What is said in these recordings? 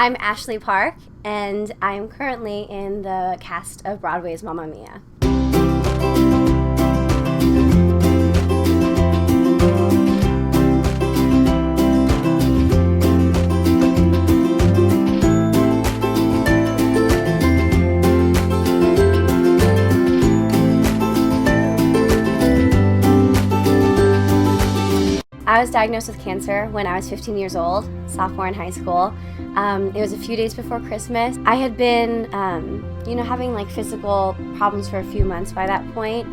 I'm Ashley Park, and I'm currently in the cast of Broadway's Mamma Mia. I was diagnosed with cancer when I was 15 years old, sophomore in high school. It was a few days before Christmas. I had been, having like physical problems for a few months by that point,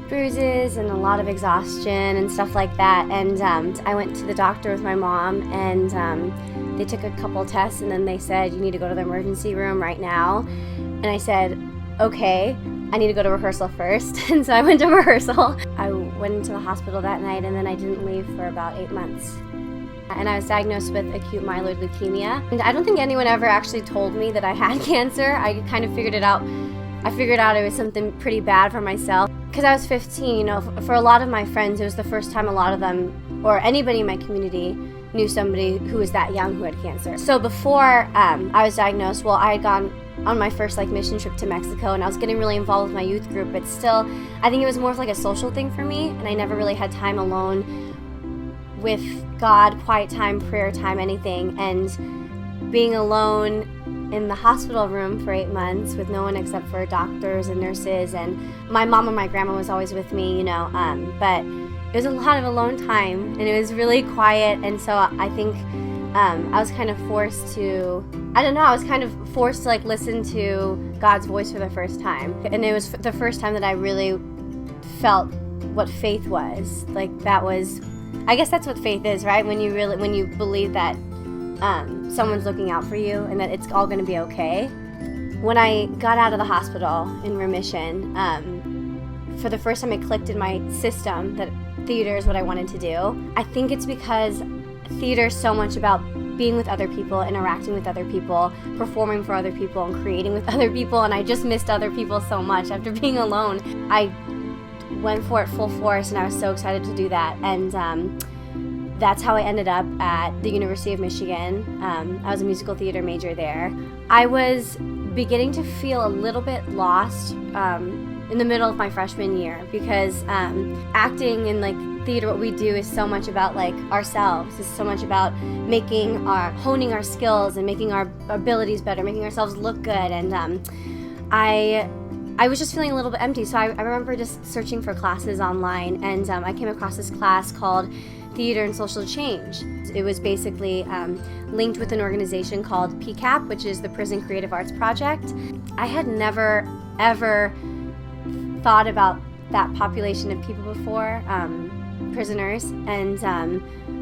bruises and a lot of exhaustion and stuff like that. And I went to the doctor with my mom, and they took a couple tests, and then they said, you need to go to the emergency room right now. And I said, okay, I need to go to rehearsal first. And so I went to rehearsal. I went into the hospital that night, and then I didn't leave for about 8 months. And I was diagnosed with acute myeloid leukemia. And I don't think anyone ever actually told me that I had cancer. I kind of figured it out. I figured out it was something pretty bad for myself. Because I was 15, for a lot of my friends, it was the first time a lot of them, or anybody in my community, knew somebody who was that young who had cancer. So before I was diagnosed, I had gone on my first mission trip to Mexico, and I was getting really involved with my youth group, but still, I think it was more of a social thing for me, and I never really had time alone with God, quiet time, prayer time, anything. And being alone in the hospital room for 8 months with no one except for doctors and nurses, and my mom and my grandma was always with me, but it was a lot of alone time, and it was really quiet. And so I think I was kind of forced to, listen to God's voice for the first time. And it was the first time that I really felt what faith was. I guess that's what faith is, right? When you believe that someone's looking out for you and that it's all going to be okay. When I got out of the hospital in remission, for the first time it clicked in my system that theater is what I wanted to do. I think it's because theater is so much about being with other people, interacting with other people, performing for other people, and creating with other people, and I just missed other people so much. After being alone, I went for it full force, and I was so excited to do that. And that's how I ended up at the University of Michigan. I was a musical theater major there. I was beginning to feel a little bit lost in the middle of my freshman year, because acting in theater, what we do is so much about ourselves. It's so much about honing our skills and making our abilities better, making ourselves look good. And I was just feeling a little bit empty, so I remember just searching for classes online, and I came across this class called Theater and Social Change. It was basically linked with an organization called PCAP, which is the Prison Creative Arts Project. I had never, ever thought about that population of people before, prisoners, and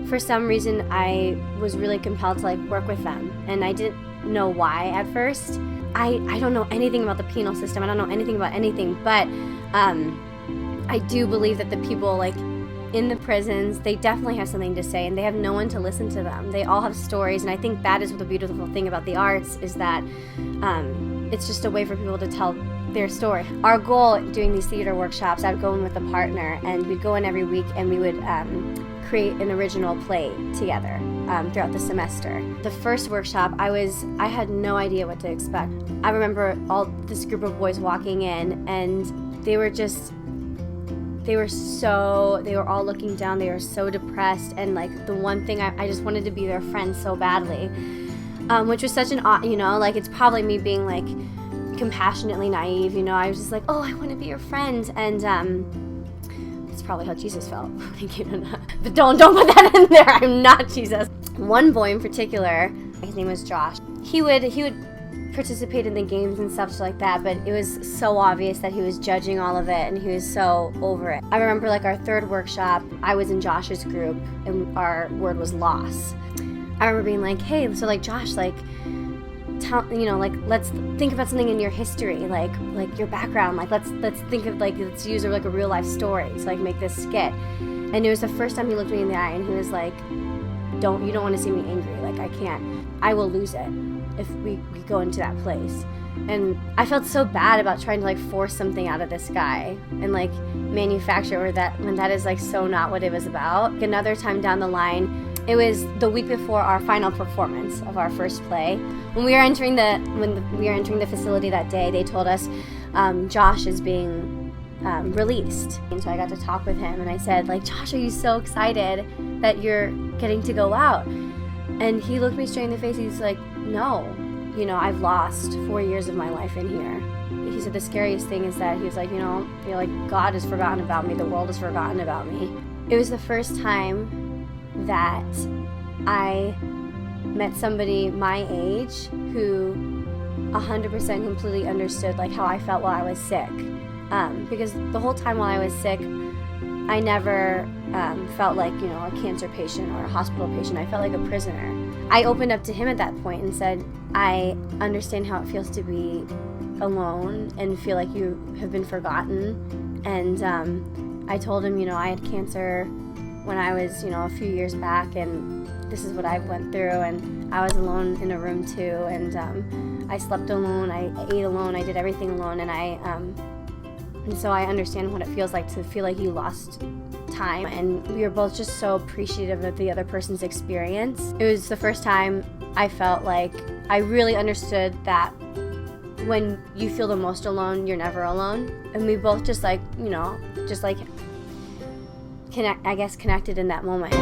for some reason I was really compelled to work with them, and I didn't know why at first. I don't know anything about the penal system. I don't know anything about anything, but I do believe that the people in the prisons, they definitely have something to say, and they have no one to listen to them. They all have stories, and I think that is the beautiful thing about the arts, is that it's just a way for people to tell their story. Our goal doing these theater workshops, I would go in with a partner, and we'd go in every week, and we would create an original play together throughout the semester. The first workshop, I had no idea what to expect. I remember this group of boys walking in, and they were all looking down. They were so depressed, and the one thing I just wanted to be their friend so badly, which was such an it's probably me being compassionately naive. I was just oh, I want to be your friend, and it's probably how Jesus felt. But don't put that in there. I'm not Jesus. One boy in particular, his name was Josh. He would participate in the games and stuff like that, but it was so obvious that he was judging all of it, and he was so over it. I remember our third workshop, I was in Josh's group, and our word was loss. I remember being hey, so Josh, let's think about something in your history, your background, let's think of let's use a real life story to make this skit. And it was the first time he looked me in the eye, and he was you don't want to see me angry, I will lose it if we go into that place. And I felt so bad about trying to force something out of this guy and manufacture, or that when that is so not what it was about. Another time down the line, It was the week before our final performance of our first play. When we were entering the facility that day, they told us Josh is being released. And so I got to talk with him, and I said, like, Josh, are you so excited that you're getting to go out? And he looked me straight in the face. He's like, no, you know, I've lost 4 years of my life in here. He said the scariest thing is that he was like, you know, like, God has forgotten about me. The world has forgotten about me. It was the first time that I met somebody my age who 100% completely understood like how I felt while I was sick. Because the whole time while I was sick, I never felt like, you know, a cancer patient or a hospital patient. I felt like a prisoner. I opened up to him at that point and said, I understand how it feels to be alone and feel like you have been forgotten. And I told him, you know, I had cancer when I was, you know, a few years back, and this is what I went through, and I was alone in a room too, and I slept alone, I ate alone, I did everything alone, and so I understand what it feels like to feel like you lost time, and we were both just so appreciative of the other person's experience. It was the first time I felt like I really understood that when you feel the most alone, you're never alone, and we both just like, you know, just like connected in that moment.